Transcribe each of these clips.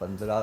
15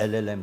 LLM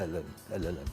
LLM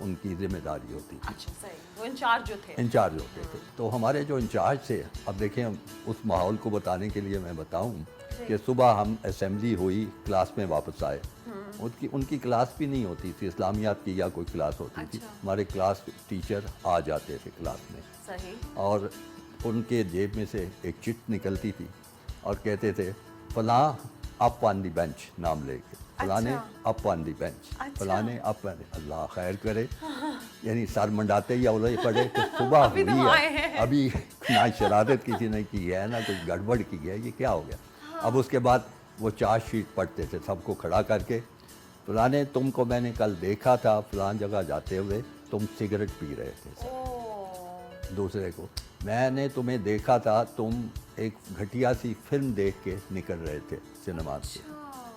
ان کی ذمہ داری ہوتی تھی، اچھا صحیح، وہ انچارج جو تھے. انچارج ہوتے تھے. تو ہمارے جو انچارج تھے، اب دیکھیں اس ماحول کو بتانے کے لیے میں بتاؤں کہ صبح ہم اسمبلی ہوئی، کلاس میں واپس آئے. ان کی کلاس بھی نہیں ہوتی تھی اسلامیات کی یا کوئی کلاس ہوتی تھی. ہمارے کلاس ٹیچر آ جاتے تھے کلاس میں، صحیح. اور ان کے جیب میں سے ایک چٹ نکلتی تھی اور کہتے تھے فلاں اپ آن دی بینچ، نام لے کے فلاں نے اپ آن دی بینچ، فلاں نے اپ آن. اللہ خیر کرے، یعنی سر منڈاتے ہی اولے پڑے کہ صبح ہوئی ہے، ابھی نہ شرارت کسی نے کی ہے، نہ کوئی گڑبڑ کی ہے، یہ کیا ہو گیا. اب اس کے بعد وہ چارج شیٹ پڑھتے تھے سب کو کھڑا کر کے. فلاں نے تم کو میں نے کل دیکھا تھا فلاں جگہ جاتے ہوئے، تم سگریٹ پی رہے تھے. دوسرے کو میں نے تمہیں دیکھا تھا تم ایک گھٹیا سی فلم دیکھ کے نکل رہے تھے سنیما سے.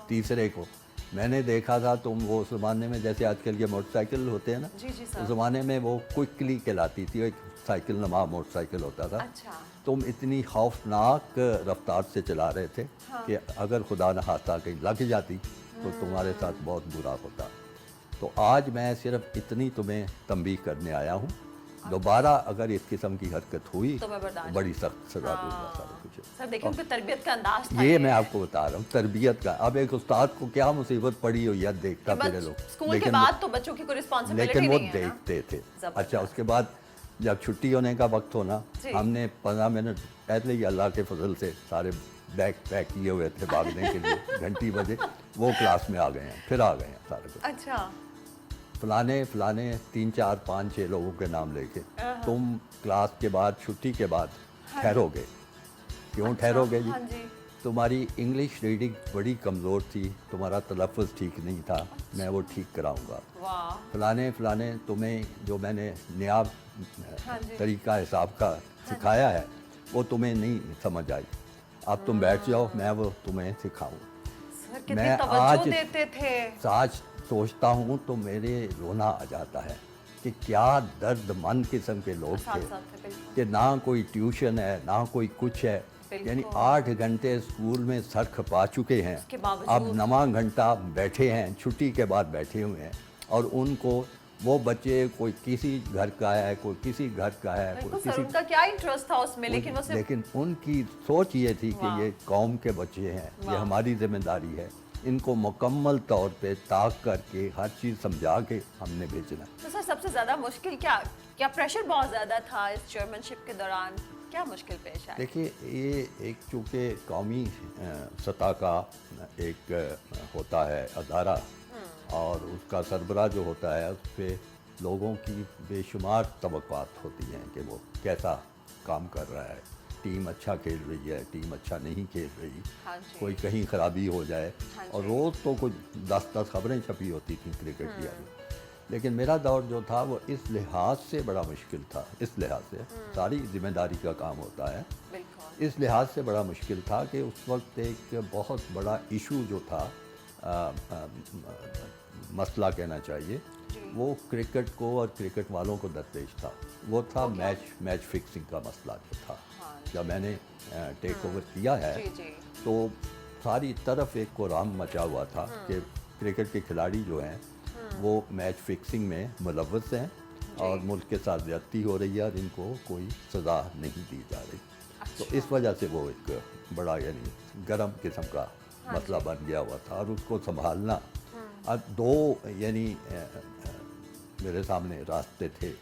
تیسرے کو میں نے دیکھا تھا تم وہ زمانے میں جیسے آج کل کے موٹر سائیکل ہوتے ہیں نا، اس زمانے میں وہ کوئکلی کہلاتی تھی، ایک سائیکل نما موٹر سائیکل ہوتا تھا. تم اتنی خوفناک رفتار سے چلا رہے تھے کہ اگر خدا نخواستہ کہیں لگ جاتی تو تمہارے ساتھ بہت برا ہوتا. تو آج میں صرف اتنی تمہیں تنبیہ کرنے آیا ہوں، دوبارہ اگر اس قسم کی حرکت ہوئی تو بڑی سخت سزا دوں گا. سارا کچھ سر دیکھیں ان کی تربیت کا انداز تھا، یہ میں آپ کو بتا رہا ہوں تربیت کا. اب ایک استاد کو کیا مصیبت پڑی ہوئی ہے دیکھتا پھرے لوگ، اسکول کے بعد تو بچوں کی کوئی رسپانسبلٹی لیکن وہ نہیں ہے نا. دیکھتے تھے. اچھا اس کے بعد جب چھٹی ہونے کا وقت ہونا، ہم نے 15 منٹ پہلے ہی اللہ کے فضل سے سارے بیگ پیک کیے ہوئے تھے بھاگنے کے لیے، گھنٹی بجے وہ کلاس میں آ گئے ہیں، پھر آ گئے ہیں سارے کو. اچھا فلانے 3 4 5 6 لوگوں کے نام لے کے تم کلاس کے بعد چھٹی کے بعد ٹھہرو گے. کیوں ٹھہرو گے جی؟ تمہاری انگلش ریڈنگ بڑی کمزور تھی، تمہارا تلفظ ٹھیک نہیں تھا، میں وہ ٹھیک کراؤں گا. فلانے تمہیں جو میں نے نیا طریقہ حساب کا سکھایا ہے وہ تمہیں نہیں سمجھ آئی، اب تم بیٹھ جاؤ میں وہ تمہیں سکھاؤں. میں آج سوچتا ہوں تو میرے رونا آ جاتا ہے کہ کیا درد مند قسم کے لوگ تھے کہ نہ کوئی ٹیوشن ہے نہ کوئی کچھ ہے. یعنی 8 گھنٹے اسکول میں سر کھپا چکے ہیں، اب 9واں گھنٹہ بیٹھے ہیں، چھٹی کے بعد بیٹھے ہوئے ہیں. اور ان کو وہ بچے کوئی کسی گھر کا ہے، کوئی کسی گھر کا ہے، کوئی کسی کا کیا انٹرسٹ تھا اس میں، لیکن ان کی سوچ یہ تھی کہ یہ قوم کے بچے ہیں، یہ ہماری ذمہ داری ہے، ان کو مکمل طور پہ طاق کر کے ہر چیز سمجھا کے ہم نے بھیجنا. تو سر سب سے زیادہ مشکل کیا پریشر بہت زیادہ تھا اس چیئرمین کے دوران، کیا مشکل پیش آئی؟ دیکھیے یہ ایک چونکہ قومی سطح کا ایک ہوتا ہے ادارہ، اور اس کا سربراہ جو ہوتا ہے اس پہ لوگوں کی بے شمار توقعات ہوتی ہیں کہ وہ کیسا کام کر رہا ہے. ٹیم اچھا کھیل رہی ہے، ٹیم اچھا نہیں کھیل رہی، کوئی کہیں خرابی ہو جائے. اور روز تو کچھ 10 خبریں چھپی ہوتی تھیں کرکٹ کی. لیکن میرا دور جو تھا وہ اس لحاظ سے بڑا مشکل تھا، اس لحاظ سے ساری ذمہ داری کا کام ہوتا ہے، اس لحاظ سے بڑا مشکل تھا کہ اس وقت ایک بہت بڑا ایشو جو تھا، مسئلہ کہنا چاہیے، وہ کرکٹ کو اور کرکٹ والوں کو درپیش تھا. وہ تھا میچ فکسنگ کا مسئلہ جو تھا. جب میں نے ٹیک اوور کیا ہے تو ساری طرف ایک قرآن مچا ہوا تھا کہ کرکٹ کے کھلاڑی جو ہیں وہ میچ فکسنگ میں ملوث ہیں اور ملک کے ساتھ زیادتی ہو رہی ہے اور ان کو کوئی سزا نہیں دی جا رہی. تو اس وجہ سے وہ ایک بڑا یعنی گرم قسم کا مسئلہ بن گیا ہوا تھا. اور اس کو سنبھالنا، اب 2 یعنی میرے سامنے راستے تھے.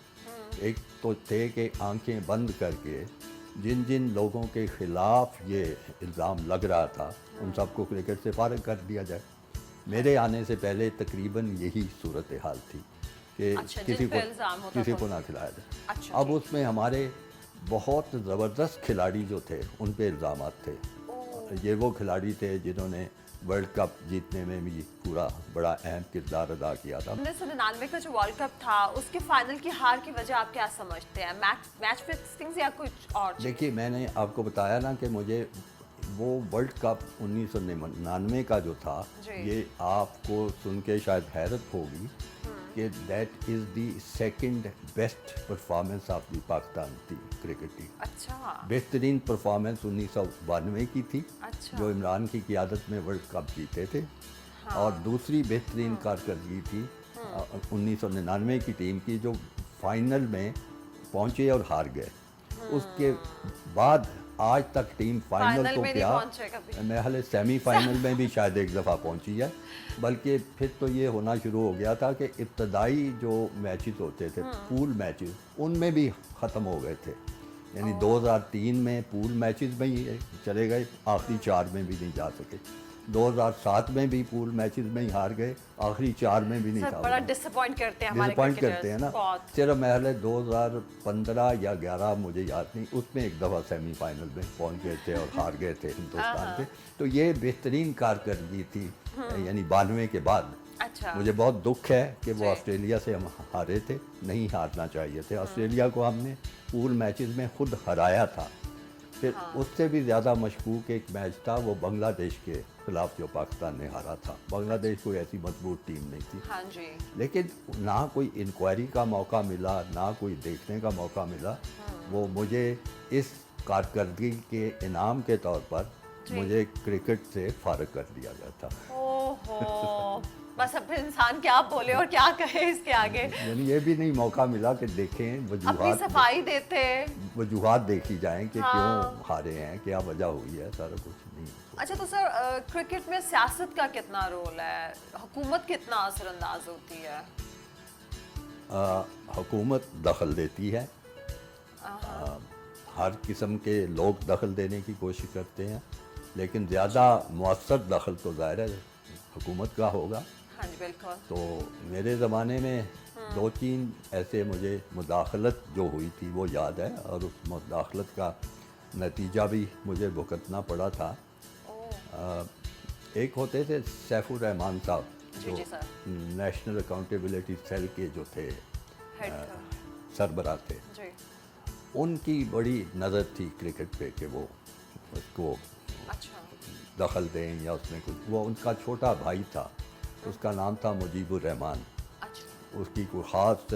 ایک تو تھے کہ آنکھیں بند کر کے جن لوگوں کے خلاف یہ الزام لگ رہا تھا ان سب کو کرکٹ سے فارغ کر دیا جائے. میرے آنے سے پہلے تقریباً یہی صورتحال تھی کہ کسی کو نہ کھلایا جائے. اب اس میں ہمارے بہت زبردست کھلاڑی جو تھے ان پہ الزامات تھے. یہ وہ کھلاڑی تھے جنہوں نے ورلڈ کپ جیتنے میں بھی پورا بڑا اہم کردار ادا کیا تھا. 1999 کا جو ورلڈ کپ تھا اس کے فائنل کی ہار کی وجہ آپ کیا سمجھتے ہیں؟ میچ فکسنگ یا کچھ اور؟ دیکھیے میں نے آپ کو بتایا نا کہ مجھے وہ ورلڈ کپ 1999 کا جو تھا، یہ آپ کو سن کے شاید حیرت ہوگی کہ that is the second best performance of the Pakistan team, cricket team. اچھا. بہترین پرفارمنس 1992 کی تھی جو عمران کی قیادت میں ورلڈ کپ جیتے تھے، اور دوسری بہترین کارکردگی تھی 1999 کی ٹیم کی جو فائنل میں پہنچے اور ہار گئے. اس کے بعد آج تک ٹیم فائنل کو کیا میرے خیال سیمی فائنل میں بھی شاید ایک دفعہ پہنچی ہے. بلکہ پھر تو یہ ہونا شروع ہو گیا تھا کہ ابتدائی جو میچز ہوتے تھے پول میچز ان میں بھی ختم ہو گئے تھے. یعنی 2003 میں پول میچز میں ہی چلے گئے, آخری 4 میں بھی نہیں جا سکے. 2007 میں بھی پول میچز میں ہی ہار گئے, آخری 4 میں بھی نہیں تھا. بڑا ڈسپوائنٹ کرتے ہیں نا. صرف محل 2015 یا 11 مجھے یاد نہیں, اس میں ایک دفعہ سیمی فائنل میں پہنچ گئے تھے اور ہار گئے تھے ہندوستان سے. تو یہ بہترین کارکردگی تھی یعنی 92 کے بعد. مجھے بہت دکھ ہے کہ وہ آسٹریلیا سے ہم ہارے تھے, نہیں ہارنا چاہیے تھے. آسٹریلیا کو ہم نے پول میچز میں خود ہرایا تھا. پھر اس سے بھی زیادہ مشکوک ایک میچ تھا وہ بنگلہ دیش کے خلاف جو پاکستان نے ہارا تھا. بنگلہ دیش کوئی ایسی مضبوط ٹیم نہیں تھی. لیکن نہ کوئی انکوائری کا موقع ملا, نہ کوئی دیکھنے کا موقع ملا. وہ مجھے اس کارکردگی کے انعام کے طور پر مجھے کرکٹ سے فارغ کر دیا گیا تھا. بس اب انسان کیا بولے اور کیا کہے اس کے آگے. یعنی یہ بھی نہیں موقع ملا کہ دیکھیں وجوہات دیکھی جائیں کہ کیوں ہارے ہیں, کیا وجہ ہوئی ہے, سارا کچھ نہیں. اچھا تو سر کرکٹ میں سیاست کا کتنا رول ہے, حکومت کتنا اثر انداز ہوتی ہے؟ حکومت دخل دیتی ہے, ہر قسم کے لوگ دخل دینے کی کوشش کرتے ہیں, لیکن زیادہ مؤثر دخل تو ظاہر ہے حکومت کا ہوگا. تو میرے زمانے میں 2-3 ایسے مجھے مداخلت جو ہوئی تھی وہ یاد ہے, اور اس مداخلت کا نتیجہ بھی مجھے بھگتنا پڑا تھا. ایک ہوتے تھے سیف الرحمان صاحب جو نیشنل اکاؤنٹیبلٹی سیل کے جو تھے سربراہ تھے. ان کی بڑی نظر تھی کرکٹ پہ کہ وہ اس کو دخل دیں یا اس میں کچھ. وہ ان کا چھوٹا بھائی تھا, اس کا نام تھا مجیب الرحمان. اس کی کوئی خاص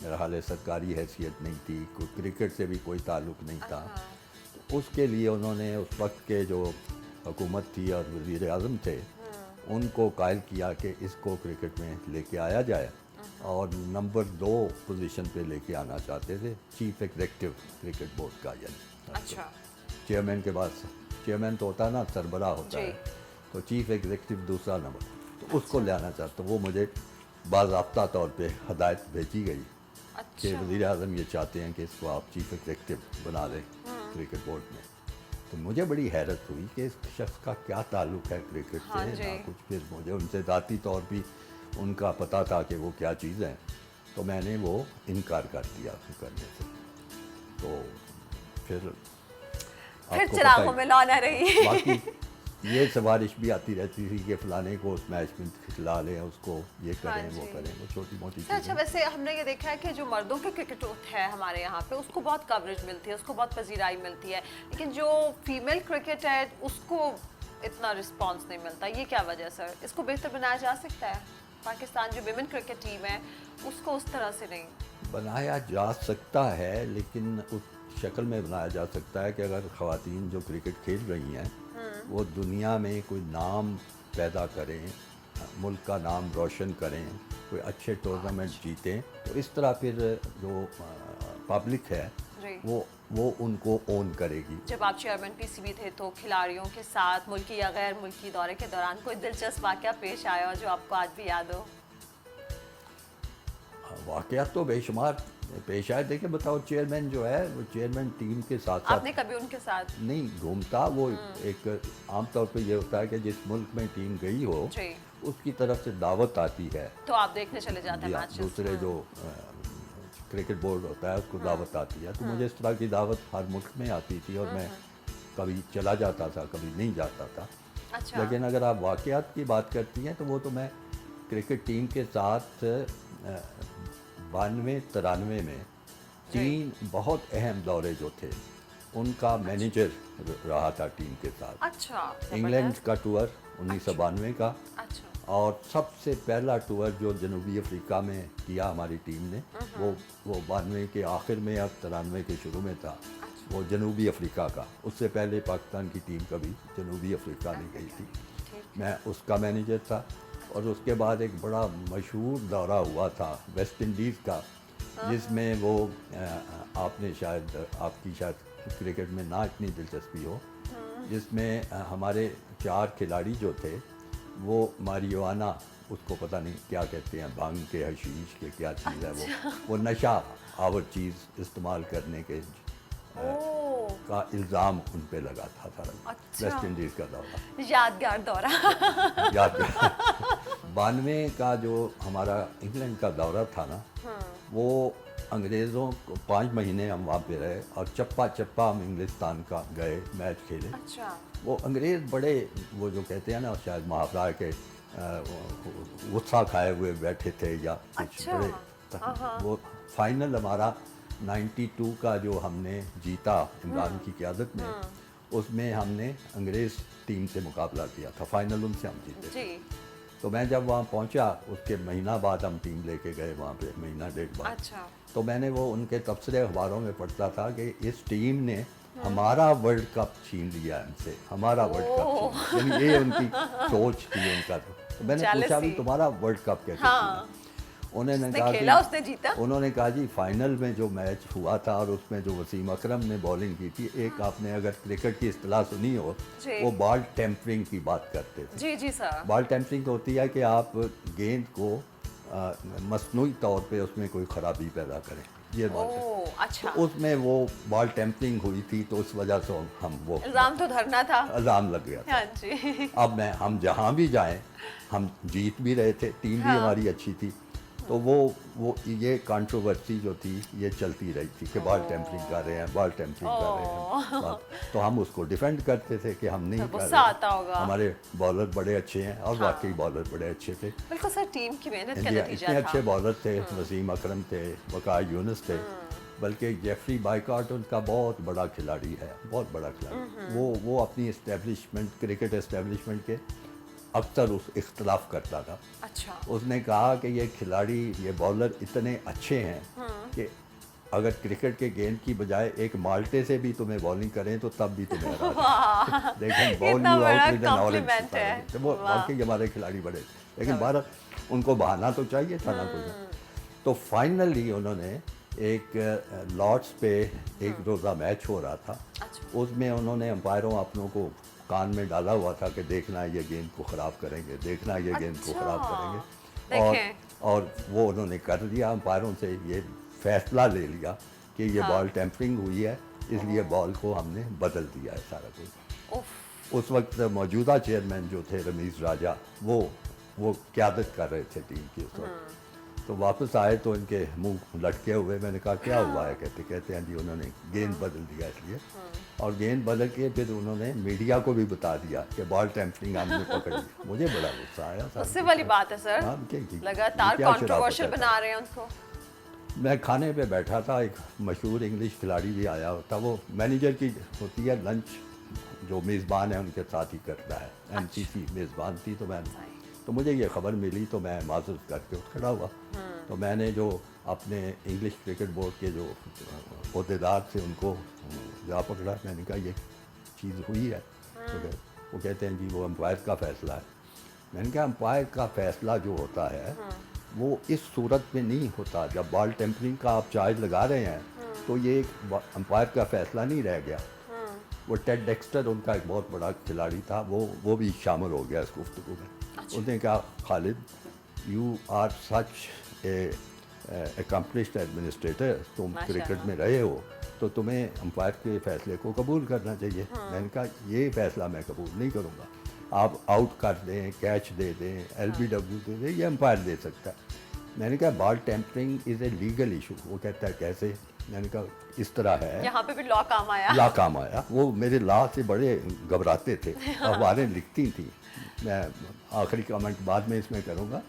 میرا حال سرکاری حیثیت نہیں تھی, کوئی کرکٹ سے بھی کوئی تعلق نہیں تھا. اس کے لیے انہوں نے اس وقت کے جو حکومت تھی اور وزیر اعظم تھے ان کو قائل کیا کہ اس کو کرکٹ میں لے کے آیا جائے, اور نمبر 2 پوزیشن پہ لے کے آنا چاہتے تھے, چیف ایگزیکٹو کرکٹ بورڈ کا. یعنی چیئرمین کے بعد چیئرمین تو ہوتا ہے نا, سربراہ ہوتا ہے, تو چیف ایگزیکٹو دوسرا نمبر, تو اس کو لے آنا چاہتا. وہ مجھے باضابطہ طور پہ ہدایت بھیجی گئی کہ وزیر اعظم یہ چاہتے ہیں کہ اس کو آپ چیف ایگزیکٹو بنا دیں کرکٹ بورڈ میں. تو مجھے بڑی حیرت ہوئی کہ اس شخص کا کیا تعلق ہے کرکٹ سے, نہ کچھ. پھر مجھے ان سے ذاتی طور بھی ان کا پتہ تھا کہ وہ کیا چیز ہیں, تو میں نے وہ انکار کر دیا کرنے سے. تو پھر چراغوں میں لانا رہی. باقی یہ سفارش بھی آتی رہتی تھی کہ فلانے کو اس میچ میں کھلا لیں, اس کو یہ کریں وہ کریں, وہ چھوٹی موٹی چیزیں. اچھا ویسے ہم نے یہ دیکھا ہے کہ جو مردوں کے کرکٹ ہے ہمارے یہاں پہ اس کو بہت کوریج ملتی ہے, اس کو بہت پذیرائی ملتی ہے, لیکن جو فیمیل کرکٹ ہے اس کو اتنا رسپانس نہیں ملتا. یہ کیا وجہ سر؟ اس کو بہتر بنایا جا سکتا ہے؟ پاکستان جو ویمن کرکٹ ٹیم ہے اس کو اس طرح سے نہیں بنایا جا سکتا ہے, لیکن اس شکل میں بنایا جا سکتا ہے کہ اگر خواتین جو کرکٹ کھیل رہی ہیں وہ دنیا میں کوئی نام پیدا کریں, ملک کا نام روشن کریں, کوئی اچھے ٹورنامنٹ جیتیں, تو اس طرح پھر جو پبلک ہے وہ ان کو اون کرے گی. جب آپ چیئرمین پی سی بی تھے تو کھلاڑیوں کے ساتھ ملکی یا غیر ملکی دورے کے دوران کوئی دلچسپ واقعہ پیش آیا جو آپ کو آج بھی یاد ہو؟ واقعات تو بے شمار پیش آئے. دیکھیں بتاؤ, چیئرمین جو ہے وہ چیئرمین ٹیم کے ساتھ آپ نے کبھی ان کے ساتھ نہیں گھومتا. وہ ایک عام طور پہ یہ ہوتا ہے کہ جس ملک میں ٹیم گئی ہو اس کی طرف سے دعوت آتی ہے, تو آپ دیکھنے چلے جاتے ہیں. دوسرے جو کرکٹ بورڈ ہوتا ہے اس کو دعوت آتی ہے. تو مجھے اس طرح کی دعوت ہر ملک میں آتی تھی, اور میں کبھی چلا جاتا تھا کبھی نہیں جاتا تھا. لیکن اگر آپ واقعات کی بات کرتی ہیں تو وہ تو میں کرکٹ ٹیم کے ساتھ 92-93 میں 3 بہت اہم دورے جو تھے ان کا مینیجر رہا تھا ٹیم کے ساتھ. انگلینڈ کا ٹور 1992 کا, اور سب سے پہلا ٹور جو جنوبی افریقہ میں کیا ہماری ٹیم نے وہ 92 کے آخر میں اور 93 کے شروع میں تھا, وہ جنوبی افریقہ کا. اس سے پہلے پاکستان کی ٹیم کبھی جنوبی افریقہ نہیں گئی تھی. میں اس کا مینیجر تھا. اور اس کے بعد ایک بڑا مشہور دورہ ہوا تھا ویسٹ انڈیز کا، جس میں وہ آپ نے شاید، آپ کی شاید کرکٹ میں نہ اتنی دلچسپی ہو، جس میں ہمارے 4 کھلاڑی جو تھے وہ ماریجوانا، اس کو پتہ نہیں کیا کہتے ہیں، بھنگ کے، حشیش کے، کیا چیز ہے وہ نشہ آور چیز استعمال کرنے کے کا الزام ان پہ لگا تھا سارا۔ ویسٹ انڈیز کا دورہ، یادگار دورہ۔ یادگار 92 کا جو ہمارا انگلینڈ کا دورہ تھا نا، وہ انگریزوں کو 5 مہینے ہم وہاں پہ رہے، اور چپا چپا ہم انگلستان کا گئے، میچ کھیلے۔ وہ انگریز بڑے، وہ جو کہتے ہیں نا شاید محاورہ کے غصہ کھائے ہوئے بیٹھے تھے یا کچھ بڑے۔ وہ فائنل ہمارا 92 کا جو ہم نے جیتا عمران کی قیادت میں، اس میں ہم نے انگریز ٹیم سے مقابلہ کیا تھا، فائنل ان سے ہم جیتے تھے۔ تو میں جب وہاں پہنچا، اس کے مہینہ بعد ہم ٹیم لے کے گئے وہاں پہ، مہینہ 1.5 بعد۔ تو میں نے وہ ان کے تبصرے اخباروں میں پڑھتا تھا کہ اس ٹیم نے ہمارا ورلڈ کپ چھین لیا ہم سے، ہمارا ورلڈ کپ چھین، یعنی یہ ان کی سوچ تھی ان کا۔ تو میں نے پوچھا بھی تمہارا ورلڈ کپ کیسے چھینا؟ انہوں نے کہا جی فائنل میں جو میچ ہوا تھا اور اس میں جو وسیم اکرم نے بولنگ کی تھی، ایک آپ نے اگر کرکٹ کی اصطلاح سنی ہو، وہ بال ٹیمپرنگ کی بات کرتے تھے۔ جی سر۔ بال ٹیمپرنگ ہوتی ہے کہ آپ گیند کو مصنوعی طور پہ اس میں کوئی خرابی پیدا کریں، یہ بات ہے۔ اچھا، تو اس میں وہ بال ٹیمپرنگ ہوئی تھی، تو اس وجہ سے ہم وہ الزام تو دھرنا تھا، الزام لگ گیا تھا۔ اب ہم جہاں بھی جائیں، ہم جیت بھی رہے تھے، ٹیم بھی ہماری اچھی تھی، تو وہ یہ کانٹروورسی جو تھی یہ چلتی رہی تھی کہ بال ٹیمپرنگ کر رہے ہیں، بال ٹیمپرنگ کر رہے ہیں۔ تو ہم اس کو ڈیفینڈ کرتے تھے کہ ہم نہیں کر رہے، ہمارے بالر بڑے اچھے ہیں، اور واقعی بالر بڑے اچھے تھے۔ بالکل سر، ٹیم کی محنت کا نتیجہ اتنے اچھے بالر تھے، وسیم اکرم تھے، وقار یونس تھے، بلکہ جیفری بائیکارٹ ان کا بہت بڑا کھلاڑی ہے، بہت بڑا کھلاڑی۔ وہ اپنی اسٹیبلشمنٹ، کرکٹ اسٹیبلشمنٹ کے اکثر اس اختلاف کرتا تھا۔ اس نے کہا کہ یہ کھلاڑی، یہ بالر اتنے اچھے ہیں کہ اگر کرکٹ کے گیند کی بجائے ایک مالٹے سے بھی تمہیں بالنگ کریں تو تب بھی تمہیں ہرا دیں، لیکن ball you out with an orange. وہ واقعی ہمارے کھلاڑی بڑے، لیکن بہرحال ان کو بہانا تو چاہیے تھا نا کوئی۔ تو فائنلی انہوں نے ایک لارڈس پہ ایک روزہ میچ ہو رہا تھا، اس میں انہوں نے امپائروں اپنوں کو کان میں ڈالا ہوا تھا کہ دیکھنا یہ گیند کو خراب کریں گے، دیکھنا یہ گیند کو خراب کریں گے، اور وہ انہوں نے کر دیا۔ امپائروں سے یہ فیصلہ لے لیا کہ یہ بال ٹیمپرنگ ہوئی ہے، اس لیے بال کو ہم نے بدل دیا ہے سارا کچھ۔ اس وقت موجودہ چیئرمین جو تھے رمیز راجہ، وہ قیادت کر رہے تھے ٹیم کی اس وقت۔ تو واپس آئے تو ان کے منہ لٹکے ہوئے، میں نے کہا کیا ہوا ہے؟ کہتے ہیں جی انہوں نے گیند بدل دیا اس لیے، اور گیند بدل کے پھر انہوں نے میڈیا کو بھی بتا دیا کہ بال ٹیمپرنگ ہم نے پکڑ لی۔ مجھے بڑا غصہ آیا۔ غصے والی بات ہے سر، لگاتار کنٹروورشل بنا رہے ہیں ان کو۔ میں کھانے پہ بیٹھا تھا، ایک مشہور انگلش کھلاڑی بھی آیا ہوتا، وہ مینیجر کی ہوتی ہے لنچ جو میزبان ہے ان کے ساتھ ہی کرتا ہے، این سی سی میزبان تھی، تو مجھے یہ خبر ملی تو میں معذرت کر کے کھڑا ہوا۔ تو میں نے جو اپنے انگلش کرکٹ بورڈ کے جو عہدیدار تھے ان کو جا پکڑا، میں نے کہا یہ چیز ہوئی ہے، تو وہ کہتے ہیں جی وہ امپائر کا فیصلہ ہے۔ میں نے کہا امپائر کا فیصلہ جو ہوتا ہے وہ اس صورت میں نہیں ہوتا، جب بال ٹیمپرنگ کا آپ چارج لگا رہے ہیں تو یہ ایک امپائر کا فیصلہ نہیں رہ گیا۔ وہ ٹیڈ ڈیکسٹر ان کا ایک بہت بڑا کھلاڑی تھا، وہ بھی شامل ہو گیا اس گفتگو میں۔ اس نے کہا Khalid you are such a accomplished administrator, تم کرکٹ میں رہے ہو تو تمہیں امپائر کے فیصلے کو قبول کرنا چاہیے۔ میں نے کہا یہ فیصلہ میں قبول نہیں کروں گا، آپ آؤٹ کر دیں، کیچ دے دیں، ایل بی ڈبلیو دے دیں، یہ امپائر دے سکتا ہے۔ میں نے کہا ball tampering is a legal issue. وہ کہتا ہے کیسے؟ میں نے کہا اس طرح ہے، یہاں پہ بھی لا کام آیا۔ لا کام آیا۔ وہ میرے لا سے بڑے گھبراتے تھے، اخباریں لکھتی تھیں۔ میں آخری کمنٹ بعد میں اس میں کروں گا۔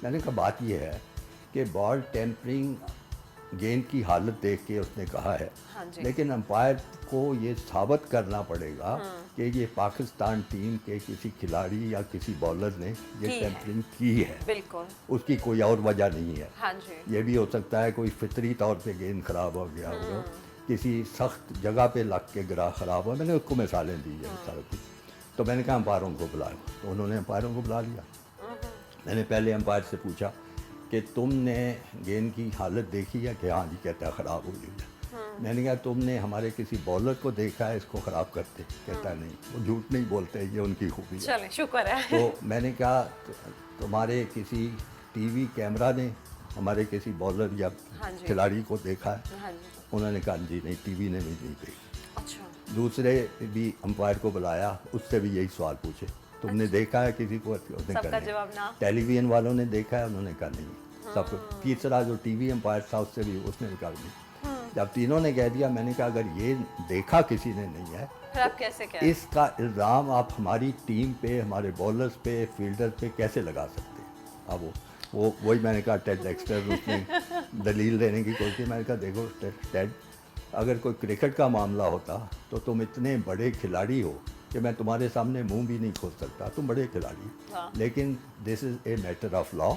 میں نے کہا بات یہ ہے کہ بال ٹیمپرنگ گیند کی حالت دیکھ کے اس نے کہا ہے، لیکن امپائر کو یہ ثابت کرنا پڑے گا کہ یہ پاکستان ٹیم کے کسی کھلاڑی یا کسی بالر نے یہ ٹیمپرنگ کی ہے، بالکل اس کی کوئی اور وجہ نہیں ہے۔ یہ بھی ہو سکتا ہے کوئی فطری طور پہ گیند خراب ہو گیا ہو، کسی سخت جگہ پہ لگ کے گرا خراب ہو۔ میں نے اس کو مثالیں دی ہیں سارا کچھ۔ تو میں نے کہا امپائروں کو بلایا، تو انہوں نے امپائروں کو بلا لیا۔ میں نے پہلے امپائر سے پوچھا کہ تم نے گیند کی حالت دیکھی ہے کہ ہاں جی کہتا ہے خراب ہو گئی ہے. میں نے کہا تم نے ہمارے کسی بولر کو دیکھا ہے اس کو خراب کرتے؟ کہتا ہے نہیں. وہ جھوٹ نہیں بولتے, یہ ان کی خوبی ہے. چلیں شکر ہے. تو میں نے کہا تمہارے کسی ٹی وی کیمرہ نے ہمارے کسی بولر یا کھلاڑی کو دیکھا ہے؟ انہوں نے کہا جی نہیں, ٹی وی نے بھی نہیں دیکھی. اچھا. دوسرے بھی امپائر کو بلایا, اس سے بھی یہی سوال پوچھے تم نے دیکھا ہے کسی کو؟ سب کا جواب نہ. ٹیلی ویژن والوں نے دیکھا ہے؟ انہوں نے کہا نہیں. سب. تیسرا جو ٹی وی امپائر تھا اس سے بھی, اس نے بھی کہا نہیں. جب تینوں نے کہہ دیا, میں نے کہا اگر یہ دیکھا کسی نے نہیں ہے پھر آپ کیسے کہیں؟ اس کا الزام آپ ہماری ٹیم پہ, ہمارے بولرز پہ, فیلڈر پہ کیسے لگا سکتے ہیں؟ اب وہی میں نے کہا ٹیڈ ڈیکسٹر اس نے دلیل دینے کی کوشش کی. میں نے کہا دیکھو ٹیڈ, اگر کوئی کرکٹ کا معاملہ ہوتا تو تم اتنے بڑے کھلاڑی ہو کہ میں تمہارے سامنے منہ بھی نہیں کھول سکتا, تم بڑے کھلاڑی, لیکن دس از اے میٹر آف لا,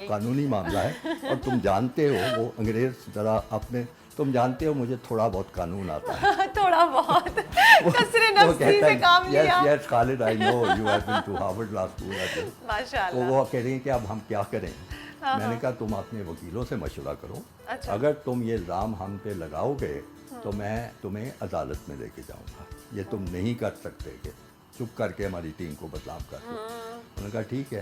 قانونی معاملہ ہے. اور تم جانتے ہو وہ انگریز ذرا اپنے, تم جانتے ہو مجھے تھوڑا بہت قانون آتا ہے. تھوڑا بہت کثرے نفسی سے کام لیا. Yes Khalid, I know you have been to Harvard law school. ماشاءاللہ. تو وہ کہہ رہی ہیں کہ اب ہم کیا کریں. میں نے کہا تم اپنے وکیلوں سے مشورہ کرو, اگر تم یہ الزام ہم پہ لگاؤ گے تو میں تمہیں عدالت میں لے کے جاؤں گا. یہ تم نہیں کر سکتے کہ چپ کر کے ہماری ٹیم کو بدنام کر دو. انہوں نے کہا ٹھیک ہے.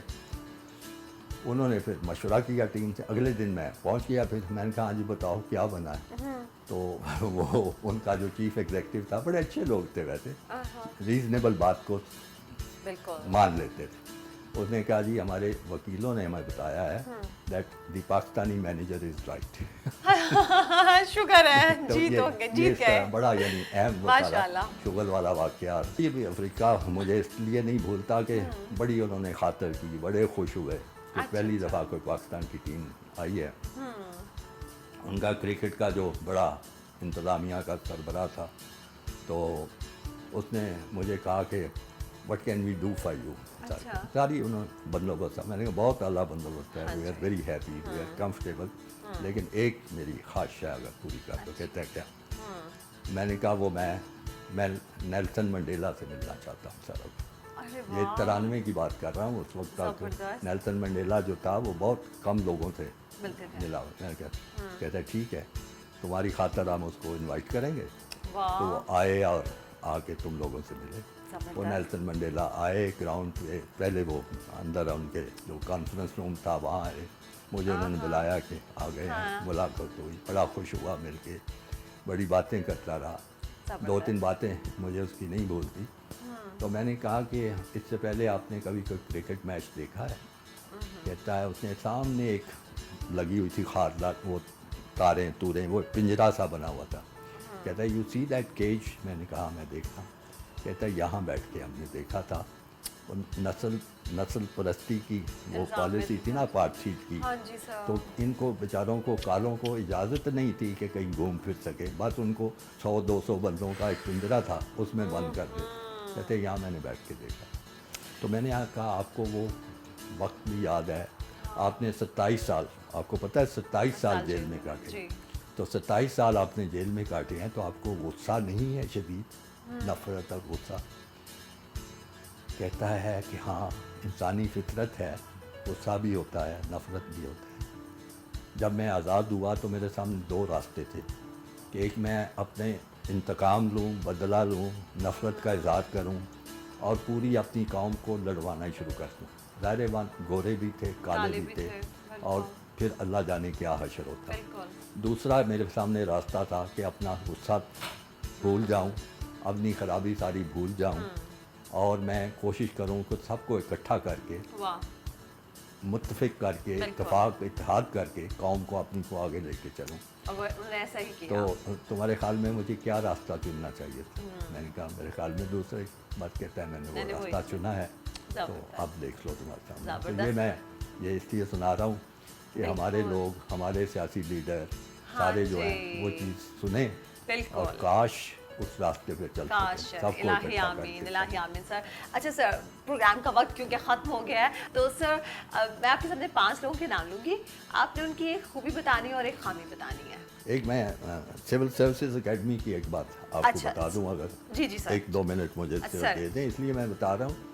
انہوں نے پھر مشورہ کیا ٹیم سے. اگلے دن میں پہنچ گیا. پھر میں نے کہا ہاں جی بتاؤ کیا بنا ہے. تو وہ ان کا جو چیف ایگزیکٹو تھا, بڑے اچھے لوگ تھے ویسے, ریزنیبل بات کو مان لیتے تھے. اس نے کہا جی ہمارے وکیلوں نے ہمیں بتایا ہے that the Pakistani manager is right. شکر ہے جیت گئے. بڑا یعنی اہم شغل والا واقعہ. یہ بھی افریقہ مجھے اس لیے نہیں بھولتا کہ بڑی انہوں نے خاطر کی, بڑے خوش ہوئے کہ پہلی دفعہ کوئی پاکستان کی ٹیم آئی ہے. ان کا کرکٹ کا جو بڑا انتظامیہ کا سربراہ تھا, تو اس نے مجھے کہا کہ what can we do for you. ساری انہوں نے بندوبست. میں نے کہا بہت اعلیٰ بندوبست ہے, we are very happy, we are comfortable, لیکن ایک میری خواہش ہے اگر پوری کر دو. کہتا ہے کیا؟ میں نے کہا وہ میں نیلسن منڈیلا سے ملنا چاہتا ہوں سر. یہ 93 کی بات کر رہا ہوں. اس وقت تک نیلسن منڈیلا جو تھا وہ بہت کم لوگوں سے ملا. میں نے کہتا ہے ٹھیک ہے, تمہاری خاطر ہم اس کو انوائٹ کریں گے. تو وہ آئے اور آ کے تم لوگوں سے ملے. وہ نیلسن منڈیلا آئے گراؤنڈ پہ, پہلے وہ اندر ان کے جو کانفرنس روم تھا وہاں آئے, مجھے انہوں نے بلایا کہ آ گئے ہیں, ملاقات ہوئی, بڑا خوش ہوا مل کے, بڑی باتیں کرتا رہا. 2-3 باتیں مجھے اس کی نہیں بھولتی. تو میں نے کہا کہ اس سے پہلے آپ نے کبھی کوئی کرکٹ میچ دیکھا ہے؟ کہتا ہے اس نے سامنے ایک لگی ہوئی تھی خاردار, وہ تاریں توریں, وہ پنجرا سا بنا ہوا تھا. کہتا ہے یو سی دیٹ کیج. میں نے کہا میں دیکھا. کہتا ہے یہاں بیٹھ کے ہم نے دیکھا تھا. نسل پرستی کی وہ پالیسی تھی نا اپارتھائڈ کی, تو ان کو بیچاروں کو, کالوں کو اجازت نہیں تھی کہ کہیں گھوم پھر سکے. بس ان کو 100-200 بندوں کا ایک پنجرا تھا, اس میں بند کر دیتے. کہتے یہاں میں نے بیٹھ کے دیکھا. تو میں نے کہا آپ کو وہ وقت بھی یاد ہے, آپ نے 27 سال, آپ کو پتہ ہے 27 سال جیل میں کاٹے. تو 27 سال آپ نے جیل میں کاٹے ہیں, تو آپ کو غصہ نہیں ہے شدید, نفرت اور غصہ؟ کہتا ہے کہ ہاں انسانی فطرت ہے, غصہ بھی ہوتا ہے, نفرت بھی ہوتا ہے. جب میں آزاد ہوا تو میرے سامنے 2 راستے تھے کہ ایک میں اپنے انتقام لوں, بدلہ لوں, نفرت کا اظہار کروں اور پوری اپنی قوم کو لڑوانا ہی شروع کر دوں. ظاہر بات گورے بھی تھے, کالے بھی تھے, اور پھر اللہ جانے کیا حشر ہوتا. دوسرا میرے سامنے راستہ تھا کہ اپنا غصہ بھول جاؤں, اپنی خرابی ساری بھول جاؤں, اور میں کوشش کروں کہ سب کو اکٹھا کر کے, متفق کر کے, اتحاد کر کے قوم کو اپنی کو آگے لے کے چلوں. تو تمہارے خیال میں مجھے کیا راستہ چننا چاہیے تھا؟ میں نے کہا میرے خیال میں دوسرے. بات کہتا ہے میں نے وہ راستہ چنا ہے, تو اب دیکھ لو تمہارے سامنے. تو یہ میں یہ اس لیے سنا رہا ہوں کہ ہمارے لوگ, ہمارے سیاسی لیڈر سارے جو ہیں وہ چیز سنیں, اور کاش اس راستے پہ چل سکیں سب کو. الہی آمین, الہی آمین سر. اچھا سر, پروگرام کا وقت کیونکہ ختم ہو گیا ہے, تو سر میں آپ کے سامنے 5 لوگوں کے نام لوں گی. آپ نے ان کی ایک خوبی بتانی ہے اور ایک خامی بتانی ہے. ایک میں سول سروسز اکیڈمی کی ایک بات آپ کو بتا دوں, اگر 1-2 منٹ مجھے دے دیں, اس لیے میں بتا رہا ہوں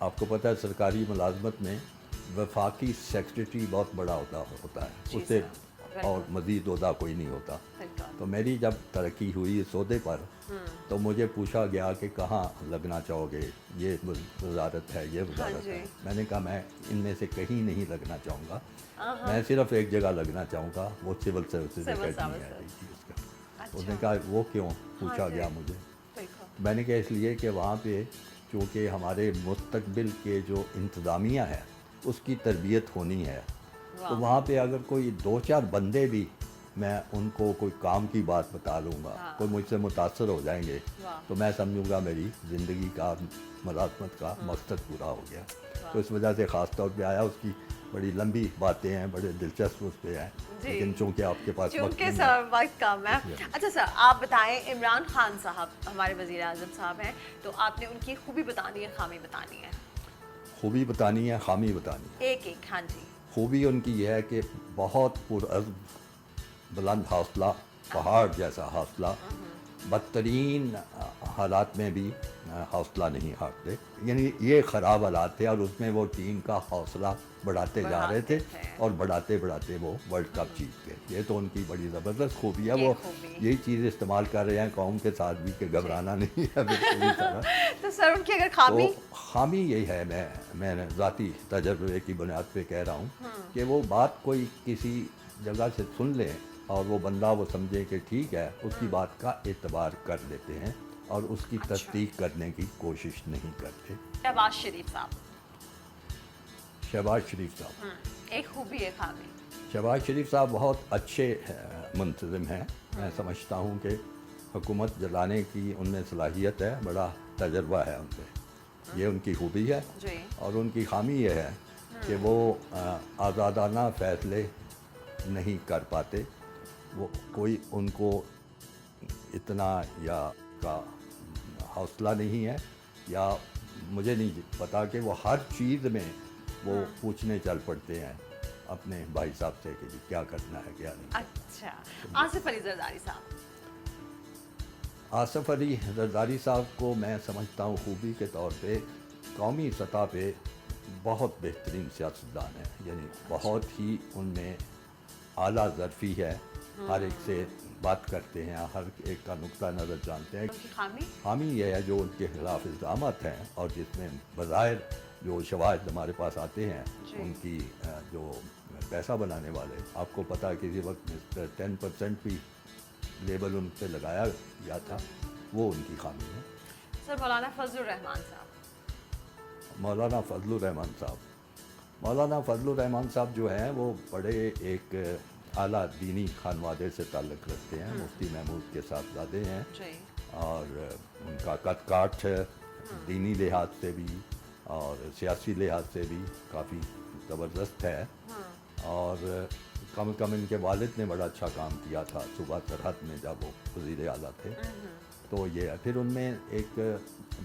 آپ کو پتہ ہے سرکاری ملازمت میں وفاقی سیکریٹری بہت بڑا ہوتا ہے، جی اس سے سر، اور بالکل مزید عہدہ کوئی نہیں ہوتا. بالکل. تو میری جب ترقی ہوئی اس عہدے پر تو مجھے پوچھا گیا کہ کہاں لگنا چاہو گے، یہ وزارت ہے، یہ وزارت جی. ہے. میں نے کہا میں ان میں سے کہیں نہیں لگنا چاہوں گا، ہاں میں صرف ایک جگہ لگنا چاہوں گا، وہ سول سروسز سول اکیڈمی ہے سروسز. جی اس کا. اس اچھا. نے کہا وہ کیوں ہاں پوچھا جی. گیا مجھے. بالکل. میں نے کہا اس لیے کہ وہاں پہ چونکہ ہمارے مستقبل کے جو انتظامیہ ہے اس کی تربیت ہونی ہے، تو واہ. وہاں پہ اگر کوئی 2-4 بندے بھی میں ان کو کوئی کام کی بات بتا لوں گا، ہاں. کوئی مجھ سے متاثر ہو جائیں گے، واہ. تو میں سمجھوں گا میری زندگی کا ملازمت کا مقصد پورا ہو گیا. تو اس وجہ سے خاص طور پہ آیا. اس کی بڑی لمبی باتیں ہیں، بڑے دلچسپ اس پہ ہیں، جی. لیکن چونکہ آپ کے پاس وقت چونکہ نہیں ہے. سر وقت کم ہے. اچھا سر آپ بتائیں، عمران خان صاحب ہمارے وزیر اعظم صاحب ہیں، تو آپ نے ان کی خوبی بتانی ہے، خامی بتانی ہے؟ خوبی بتانی ہے، خامی بتانی ہے. ایک ایک. ہاں جی. خوبی ان کی یہ ہے کہ بہت پرعزم، بلند حوصلہ، پہاڑ جیسا حوصلہ، بدترین حالات میں بھی حوصلہ نہیں ہارتے. یعنی یہ خراب حالات تھے اور اس میں وہ ٹیم کا حوصلہ بڑھاتے جا رہے تھے اور بڑھاتے بڑھاتے وہ ورلڈ کپ جیت گئے. یہ تو ان کی بڑی زبردست خوبی ہے. وہ یہی چیز استعمال کر رہے ہیں قوم کے ساتھ بھی کہ گھبرانا نہیں ہے بالکل بھی طرح. تو سر ان کی اگر خامی؟ تو خامی یہی ہے، میں نے ذاتی تجربے کی بنیاد پہ کہہ رہا ہوں کہ وہ بات کوئی کسی جگہ سے سن لیں اور وہ بندہ وہ سمجھے کہ ٹھیک ہے، اس کی بات کا اعتبار کر لیتے ہیں اور اس کی تصدیق کرنے کی کوشش نہیں کرتے. شہباز شریف صاحب. شہباز شریف صاحب. ایک خوبی ہے، خامی؟ شہباز شریف صاحب بہت اچھے منتظم ہیں. میں سمجھتا ہوں کہ حکومت چلانے کی ان میں صلاحیت ہے، بڑا تجربہ ہے ان پہ، یہ ان کی خوبی ہے. جی. اور ان کی خامی یہ ہے کہ وہ آزادانہ فیصلے نہیں کر پاتے. وہ کوئی ان کو اتنا یا کا حوصلہ نہیں ہے، یا مجھے نہیں پتا کہ وہ ہر چیز میں وہ پوچھنے چل پڑتے ہیں اپنے بھائی صاحب سے کہ جی کیا کرنا ہے کیا نہیں. اچھا. آصف علی زرداری صاحب. آصف علی زرداری صاحب کو میں سمجھتا ہوں خوبی کے طور پہ قومی سطح پہ بہت بہترین سیاستدان ہے. یعنی بہت ہی ان میں اعلیٰ ظرفی ہے، ہر ایک سے بات کرتے ہیں، ہر ایک کا نقطہ نظر جانتے ہیں. ان کی خامی؟ خامی یہ ہے جو ان کے خلاف الزامات ہیں اور جس میں بظاہر جو شواہد ہمارے پاس آتے ہیں ان کی جو پیسہ بنانے والے، آپ کو پتہ ہے کسی وقت 10% بھی لیبل ان پہ لگایا گیا تھا، وہ ان کی خامی ہے. سر مولانا فضل الرحمان صاحب. مولانا فضل الرحمان صاحب. مولانا فضل الرحمان صاحب جو ہیں وہ بڑے ایک اعلیٰ دینی خانوادے سے تعلق رکھتے ہیں. مفتی محمود کے صاحبزادے ہیں اور ان کا قد کاٹ دینی لحاظ سے بھی اور سیاسی لحاظ سے بھی کافی زبردست ہے. اور کم کم ان کے والد نے بڑا اچھا کام کیا تھا صوبہ سرحد میں جب وہ وزیر اعلیٰ تھے. تو یہ ہے. پھر ان میں ایک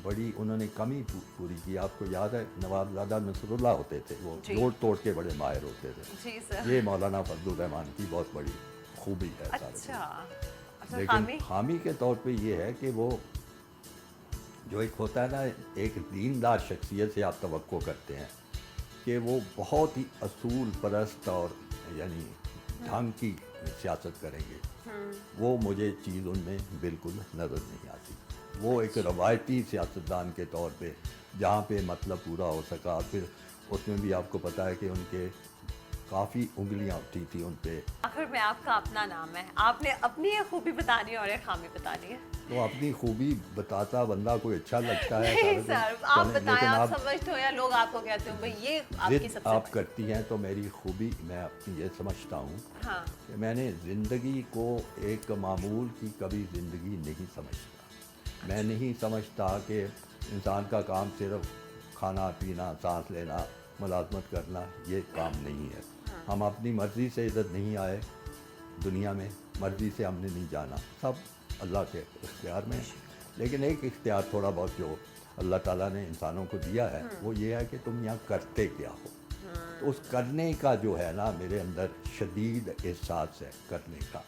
بڑی انہوں نے کمی پوری کی. آپ کو یاد ہے نواب زادہ نصر اللہ ہوتے تھے، وہ جوڑ توڑ کے بڑے ماہر ہوتے تھے. یہ مولانا فضل الرحمان کی بہت بڑی خوبی ہے. اچھا. لیکن خامی کے طور پہ یہ ہے کہ وہ جو ایک ہوتا ہے نا، ایک دیندار شخصیت سے آپ توقع کرتے ہیں کہ وہ بہت ہی اصول پرست اور یعنی ڈھنگ کی سیاست کریں گے، وہ مجھے چیز ان میں بالکل نظر نہیں آتی. وہ ایک روایتی سیاستدان کے طور پہ جہاں پہ مطلب پورا ہو سکا، پھر اس میں بھی آپ کو پتہ ہے کہ ان کے کافی انگلیاں اٹھی تھی ان پہ. آخر میں آپ کا اپنا نام ہے، آپ نے اپنی ایک خوبی بتانی ہے اور ایک خامی بتانی ہے. تو اپنی خوبی بتاتا بندہ کوئی اچھا لگتا ہے. نہیں سر آپ بتائیں، آپ سمجھتے ہو یا لوگ آپ کو کہتے ہو بھئی یہ آپ کی سب سے آپ کرتی ہیں. تو میری خوبی میں اپنی یہ سمجھتا ہوں کہ میں نے زندگی کو ایک معمول کی کبھی زندگی نہیں سمجھتا. میں نہیں سمجھتا کہ انسان کا کام صرف کھانا پینا، سانس لینا، ملازمت کرنا یہ کام نہیں ہے. ہم اپنی مرضی سے ادھر نہیں آئے دنیا میں، مرضی سے ہم نے نہیں جانا، سب اللہ کے اختیار میں. لیکن ایک اختیار تھوڑا بہت جو اللہ تعالیٰ نے انسانوں کو دیا ہے وہ یہ ہے کہ تم یہاں کرتے کیا ہو. تو اس کرنے کا جو ہے نا میرے اندر شدید احساس ہے کرنے کا،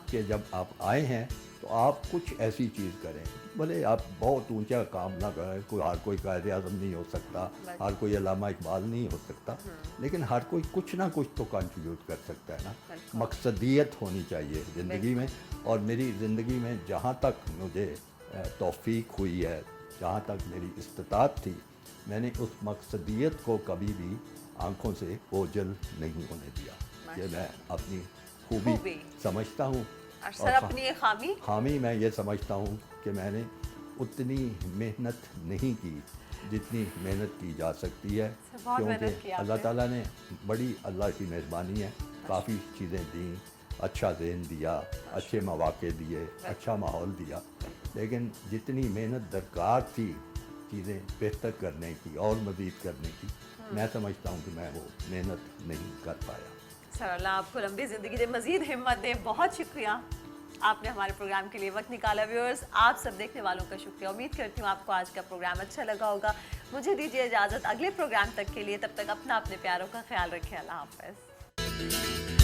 کہ جب آپ آئے ہیں تو تو آپ کچھ ایسی چیز کریں، بھلے آپ بہت اونچا کام نہ کریں، ہر کوئی قائد اعظم نہیں ہو سکتا، ہر کوئی علامہ اقبال نہیں ہو سکتا، لیکن ہر کوئی کچھ نہ کچھ تو کنٹریبیوٹ کر سکتا ہے نا. مقصدیت ہونی چاہیے زندگی میں. اور میری زندگی میں جہاں تک مجھے توفیق ہوئی ہے، جہاں تک میری استطاعت تھی، میں نے اس مقصدیت کو کبھی بھی آنکھوں سے اوجھل نہیں ہونے دیا. یہ میں اپنی خوبی سمجھتا ہوں. اور سر اپنی خامی میں یہ سمجھتا ہوں کہ میں نے اتنی محنت نہیں کی جتنی محنت کی جا سکتی ہے، کیونکہ اللہ تعالیٰ نے بڑی، اللہ کی مہربانی ہے، کافی چیزیں دیں، اچھا ذہن دیا، اچھے مواقع دیے، اچھا ماحول دیا، لیکن جتنی محنت درکار تھی چیزیں بہتر کرنے کی اور مزید کرنے کی، میں سمجھتا ہوں کہ میں وہ محنت نہیں کر پایا. سر اللہ آپ کو لمبی زندگی دے، مزید ہمت دے. بہت شکریہ آپ نے ہمارے پروگرام کے لیے وقت نکالا. ویورز، آپ سب دیکھنے والوں کا شکریہ. امید کرتی ہوں آپ کو آج کا پروگرام اچھا لگا ہوگا. مجھے دیجیے اجازت اگلے پروگرام تک کے لیے. تب تک اپنا اپنے پیاروں کا خیال رکھیں. اللہ حافظ.